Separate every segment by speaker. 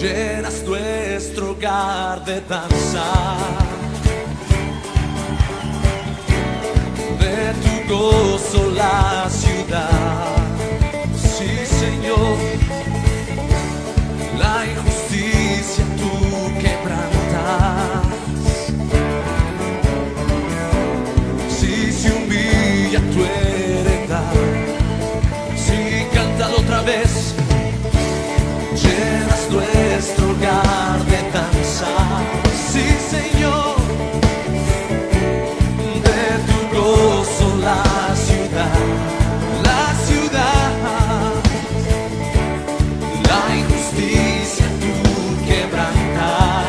Speaker 1: llenas nuestro hogar de danza, de tu gozo la ciudad. Sí, Señor, la injusticia tú quebrantas. Si se humilla tu heredad, si cántalo otra vez. Llenas nuestro hogar de danza, sí, Señor, de tu gozo la ciudad, la injusticia tú quebrantas.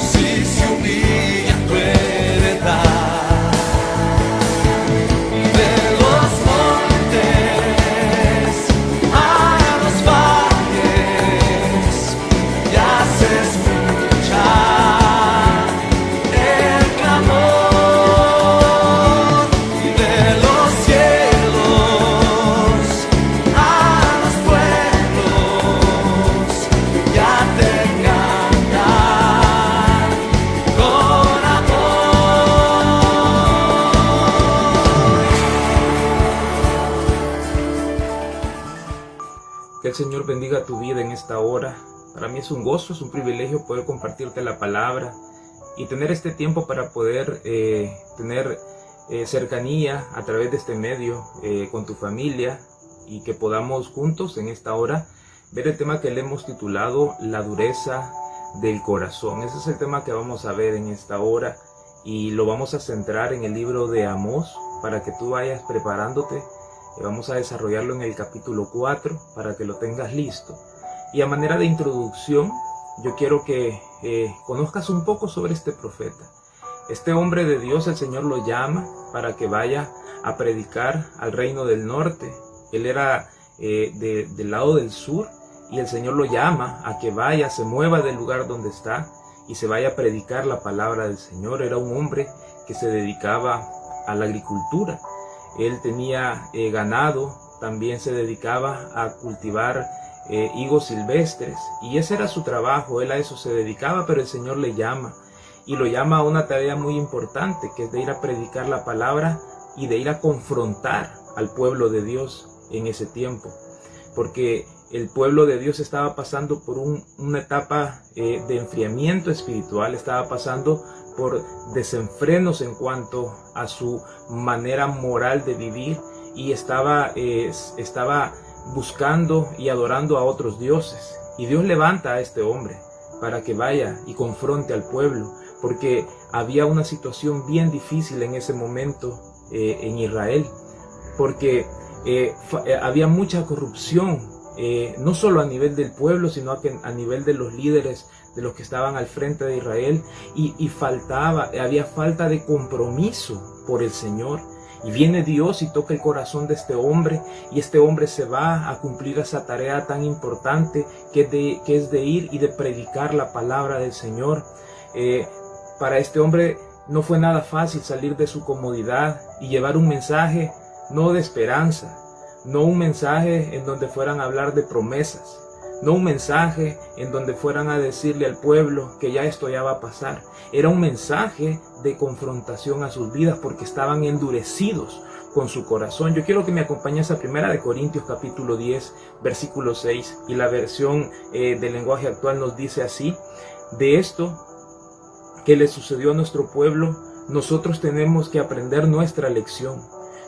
Speaker 1: Si se humilla tu heredad,
Speaker 2: que el Señor bendiga tu vida en esta hora. Para mí es un gozo, es un privilegio poder compartirte la palabra y tener este tiempo para poder tener cercanía a través de este medio con tu familia y que podamos juntos en esta hora ver el tema que le hemos titulado La dureza del corazón. Ese es el tema que vamos a ver en esta hora y lo vamos a centrar en el libro de Amós para que tú vayas preparándote. Vamos a desarrollarlo en el capítulo 4 para que lo tengas listo. Y a manera de introducción, yo quiero que conozcas un poco sobre este profeta. Este hombre de Dios, el Señor lo llama para que vaya a predicar al reino del norte. Él era del lado del sur y el Señor lo llama a que vaya, se mueva del lugar donde está y se vaya a predicar la palabra del Señor. Era un hombre que se dedicaba a la agricultura. Él tenía ganado, también se dedicaba a cultivar higos silvestres y ese era su trabajo, él a eso se dedicaba, pero el Señor le llama y lo llama a una tarea muy importante, que es de ir a predicar la palabra y de ir a confrontar al pueblo de Dios en ese tiempo, porque el pueblo de Dios estaba pasando por una etapa de enfriamiento espiritual, estaba pasando por desenfrenos en cuanto a su manera moral de vivir y estaba buscando y adorando a otros dioses. Y Dios levanta a este hombre para que vaya y confronte al pueblo, porque había una situación bien difícil en ese momento en Israel, porque había mucha corrupción, no solo a nivel del pueblo, sino a nivel de los líderes, de los que estaban al frente de Israel, y había falta de compromiso por el Señor. Y viene Dios y toca el corazón de este hombre, y este hombre se va a cumplir esa tarea tan importante que es de ir y de predicar la palabra del Señor. Para este hombre no fue nada fácil salir de su comodidad y llevar un mensaje no de esperanza, no un mensaje en donde fueran a hablar de promesas, no un mensaje en donde fueran a decirle al pueblo que ya esto ya va a pasar. Era un mensaje de confrontación a sus vidas porque estaban endurecidos con su corazón. Yo quiero que me acompañes a 1 Corintios capítulo 10, versículo 6, y la versión del lenguaje actual nos dice así: de esto que le sucedió a nuestro pueblo, nosotros tenemos que aprender nuestra lección.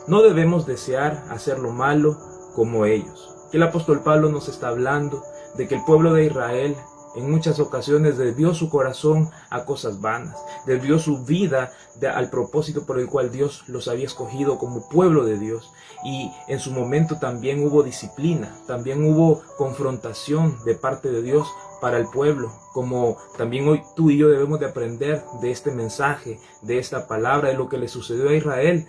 Speaker 2: No debemos desear hacer lo malo como ellos. El apóstol Pablo nos está hablando de que el pueblo de Israel en muchas ocasiones desvió su corazón a cosas vanas, desvió su vida al propósito por el cual Dios los había escogido como pueblo de Dios. Y en su momento también hubo disciplina, también hubo confrontación de parte de Dios para el pueblo, como también hoy tú y yo debemos de aprender de este mensaje, de esta palabra, de lo que le sucedió a Israel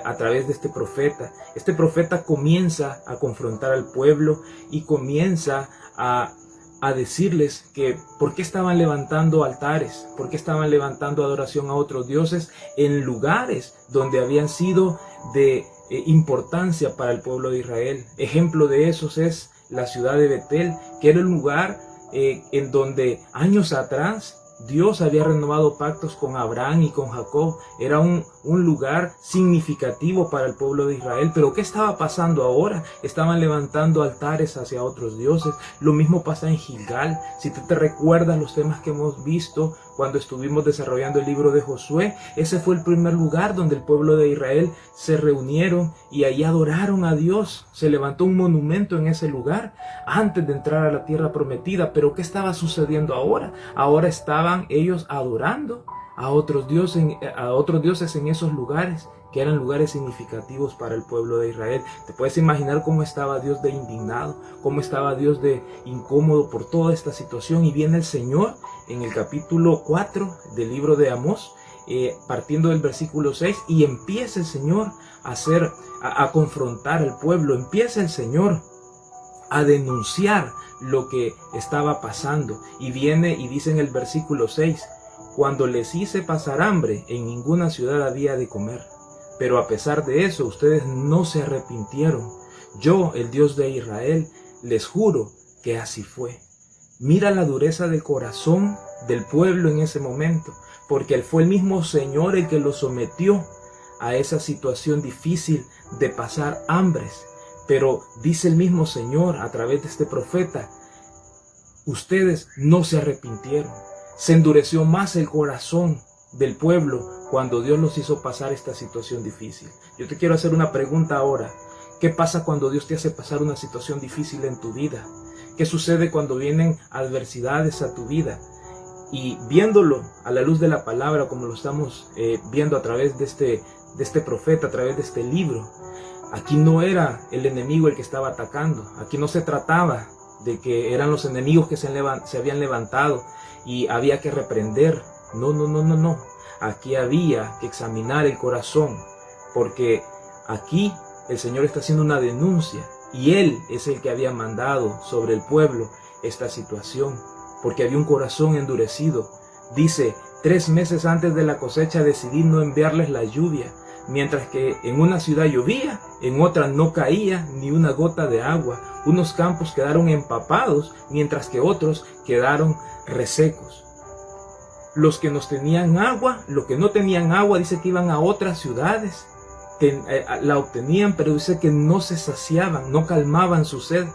Speaker 2: a través de este profeta. Este profeta comienza a confrontar al pueblo y comienza a decirles que por qué estaban levantando altares, por qué estaban levantando adoración a otros dioses en lugares donde habían sido de importancia para el pueblo de Israel. Ejemplo de esos es la ciudad de Betel, que era un lugar en donde años atrás Dios había renovado pactos con Abraham y con Jacob. Era un lugar significativo para el pueblo de Israel. Pero ¿qué estaba pasando ahora? Estaban levantando altares hacia otros dioses. Lo mismo pasa en Gilgal. Si tú te recuerdas los temas que hemos visto cuando estuvimos desarrollando el libro de Josué, ese fue el primer lugar donde el pueblo de Israel se reunieron y allí adoraron a Dios. Se levantó un monumento en ese lugar antes de entrar a la tierra prometida. Pero ¿qué estaba sucediendo ahora? Ahora estaban ellos adorando a otros dioses en esos lugares, que eran lugares significativos para el pueblo de Israel. Te puedes imaginar cómo estaba Dios de indignado, cómo estaba Dios de incómodo por toda esta situación. Y viene el Señor en el capítulo 4 del libro de Amós, partiendo del versículo 6, y empieza el Señor a confrontar al pueblo. Empieza el Señor a denunciar lo que estaba pasando. Y viene y dice en el versículo 6, cuando les hice pasar hambre, en ninguna ciudad había de comer. Pero a pesar de eso, ustedes no se arrepintieron. Yo, el Dios de Israel, les juro que así fue. Mira la dureza del corazón del pueblo en ese momento, porque fue el mismo Señor el que los sometió a esa situación difícil de pasar hambres. Pero dice el mismo Señor a través de este profeta, ustedes no se arrepintieron. Se endureció más el corazón del pueblo cuando Dios los hizo pasar esta situación difícil. Yo te quiero hacer una pregunta ahora. ¿Qué pasa cuando Dios te hace pasar una situación difícil en tu vida? ¿Qué sucede cuando vienen adversidades a tu vida? Y viéndolo a la luz de la palabra, como lo estamos viendo a través de este profeta, a través de este libro, aquí no era el enemigo el que estaba atacando. Aquí no se trataba de que eran los enemigos que se habían levantado y había que reprender. No. Aquí había que examinar el corazón, porque aquí el Señor está haciendo una denuncia y Él es el que había mandado sobre el pueblo esta situación, porque había un corazón endurecido. Dice, 3 meses antes de la cosecha decidí no enviarles la lluvia, mientras que en una ciudad llovía, en otra no caía ni una gota de agua. Unos campos quedaron empapados, mientras que otros quedaron resecos. Los que no tenían agua, dice que iban a otras ciudades, la obtenían, pero dice que no se saciaban, no calmaban su sed.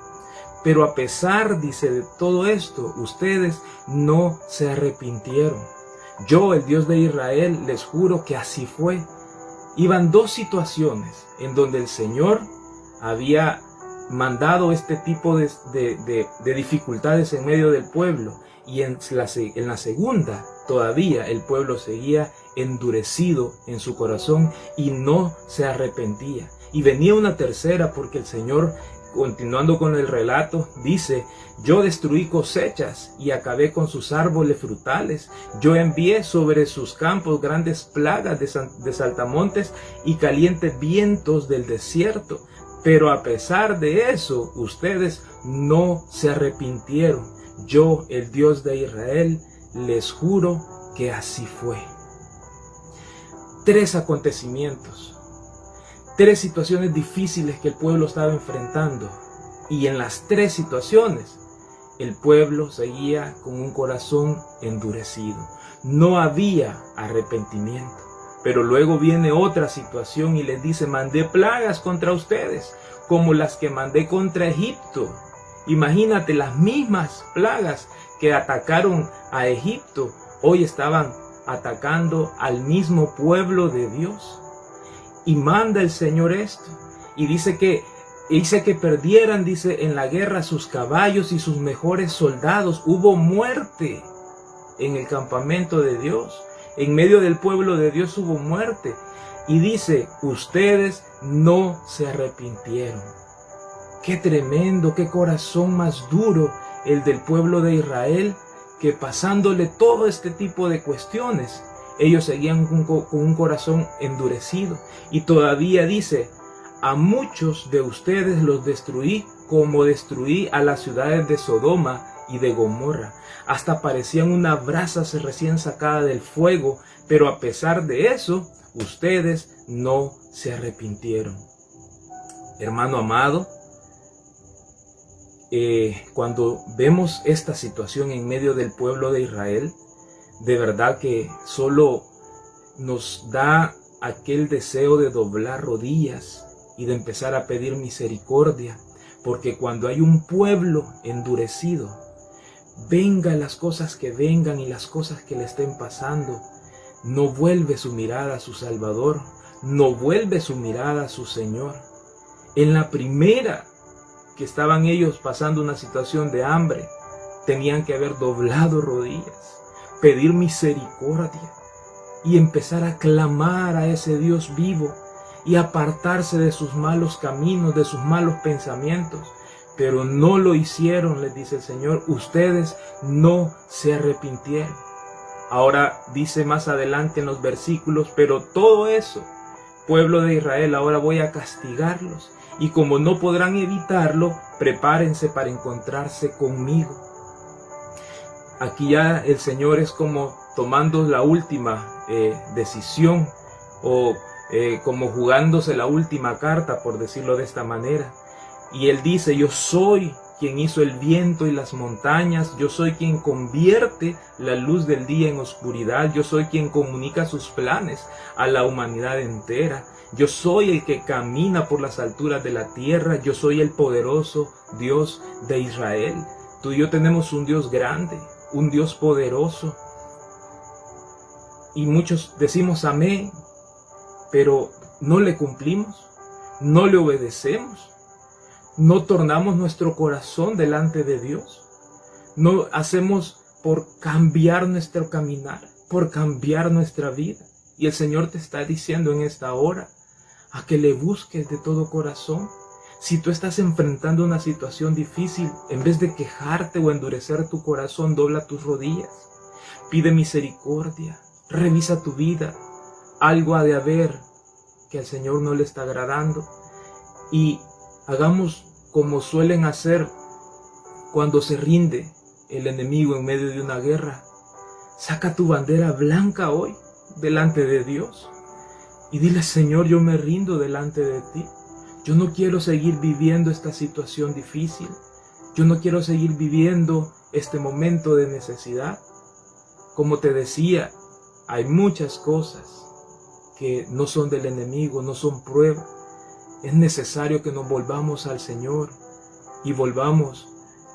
Speaker 2: Pero a pesar, dice, de todo esto, ustedes no se arrepintieron. Yo, el Dios de Israel, les juro que así fue. Iban 2 situaciones en donde el Señor había mandado este tipo de dificultades en medio del pueblo, y en la segunda todavía el pueblo seguía endurecido en su corazón y no se arrepentía. Y venía una tercera, porque el Señor, continuando con el relato, dice, yo destruí cosechas y acabé con sus árboles frutales. Yo envié sobre sus campos grandes plagas de saltamontes y calientes vientos del desierto. Pero a pesar de eso, ustedes no se arrepintieron. Yo, el Dios de Israel, les juro que así fue. 3 acontecimientos, 3 situaciones difíciles que el pueblo estaba enfrentando. Y en las 3 situaciones, el pueblo seguía con un corazón endurecido. No había arrepentimiento. Pero luego viene otra situación y les dice, mandé plagas contra ustedes, como las que mandé contra Egipto. Imagínate, las mismas plagas que atacaron a Egipto, hoy estaban atacando al mismo pueblo de Dios. Y manda el Señor esto, y dice que perdieran, dice, en la guerra sus caballos y sus mejores soldados. Hubo muerte en el campamento de Dios. En medio del pueblo de Dios hubo muerte. Y dice, ustedes no se arrepintieron. Qué tremendo, qué corazón más duro el del pueblo de Israel, que pasándole todo este tipo de cuestiones, ellos seguían con un corazón endurecido. Y todavía dice, a muchos de ustedes los destruí como destruí a las ciudades de Sodoma y de Gomorra. Hasta parecían una brasa recién sacada del fuego, pero a pesar de eso, ustedes no se arrepintieron. Hermano amado, cuando vemos esta situación en medio del pueblo de Israel, de verdad que solo nos da aquel deseo de doblar rodillas y de empezar a pedir misericordia, porque cuando hay un pueblo endurecido, vengan las cosas que vengan y las cosas que le estén pasando, no vuelve su mirada a su Salvador, no vuelve su mirada a su Señor. En la primera que estaban ellos pasando una situación de hambre, tenían que haber doblado rodillas, pedir misericordia y empezar a clamar a ese Dios vivo y apartarse de sus malos caminos, de sus malos pensamientos. Pero no lo hicieron, les dice el Señor, ustedes no se arrepintieron. Ahora dice más adelante en los versículos, pero todo eso, pueblo de Israel, ahora voy a castigarlos. Y como no podrán evitarlo, prepárense para encontrarse conmigo. Aquí ya el Señor es como tomando la última decisión o como jugándose la última carta, por decirlo de esta manera. Y Él dice, yo soy quien hizo el viento y las montañas, yo soy quien convierte la luz del día en oscuridad, yo soy quien comunica sus planes a la humanidad entera, yo soy el que camina por las alturas de la tierra, yo soy el poderoso Dios de Israel. Tú y yo tenemos un Dios grande, un Dios poderoso. Y muchos decimos amén, pero no le cumplimos, no le obedecemos. No tornamos nuestro corazón delante de Dios. No hacemos por cambiar nuestro caminar, por cambiar nuestra vida. Y el Señor te está diciendo en esta hora a que le busques de todo corazón. Si tú estás enfrentando una situación difícil, en vez de quejarte o endurecer tu corazón, dobla tus rodillas. Pide misericordia. Revisa tu vida. Algo ha de haber que al Señor no le está agradando. Y hagamos como suelen hacer cuando se rinde el enemigo en medio de una guerra. Saca tu bandera blanca hoy delante de Dios y dile, Señor, yo me rindo delante de ti. Yo no quiero seguir viviendo esta situación difícil. Yo no quiero seguir viviendo este momento de necesidad. Como te decía, hay muchas cosas que no son del enemigo, no son prueba. Es necesario que nos volvamos al Señor y volvamos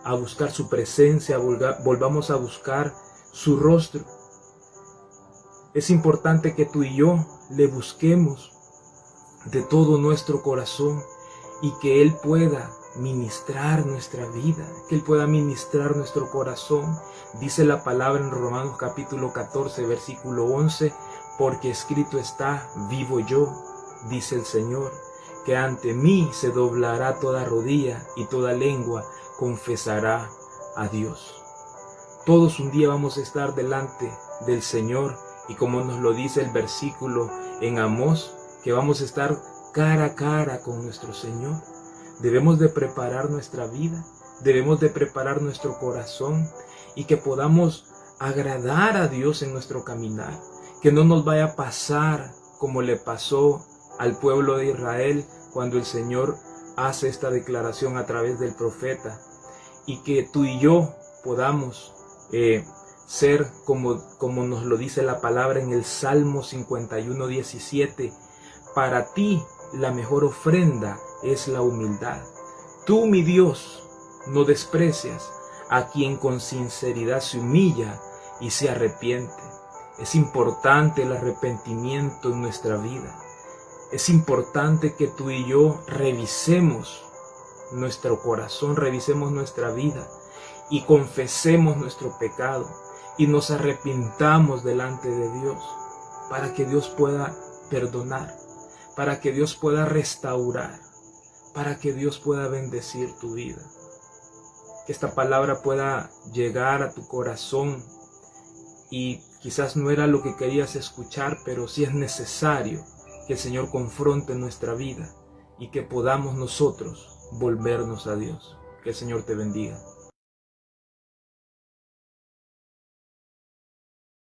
Speaker 2: a buscar su presencia, volvamos a buscar su rostro. Es importante que tú y yo le busquemos de todo nuestro corazón y que Él pueda ministrar nuestra vida, que Él pueda ministrar nuestro corazón. Dice la palabra en Romanos capítulo 14, versículo 11, porque escrito está, vivo yo, dice el Señor, que ante mí se doblará toda rodilla y toda lengua confesará a Dios. Todos un día vamos a estar delante del Señor y como nos lo dice el versículo en Amós, que vamos a estar cara a cara con nuestro Señor. Debemos de preparar nuestra vida, debemos de preparar nuestro corazón y que podamos agradar a Dios en nuestro caminar, que no nos vaya a pasar como le pasó al pueblo de Israel cuando el Señor hace esta declaración a través del profeta, y que tú y yo podamos ser como nos lo dice la palabra en el Salmo 51, 17, para ti la mejor ofrenda es la humildad. Tú, mi Dios, no desprecias a quien con sinceridad se humilla y se arrepiente. Es importante el arrepentimiento en nuestra vida. Es importante que tú y yo revisemos nuestro corazón, revisemos nuestra vida y confesemos nuestro pecado y nos arrepintamos delante de Dios para que Dios pueda perdonar, para que Dios pueda restaurar, para que Dios pueda bendecir tu vida. Que esta palabra pueda llegar a tu corazón y quizás no era lo que querías escuchar, pero sí es necesario que el Señor confronte nuestra vida y que podamos nosotros volvernos a Dios. Que el Señor te bendiga.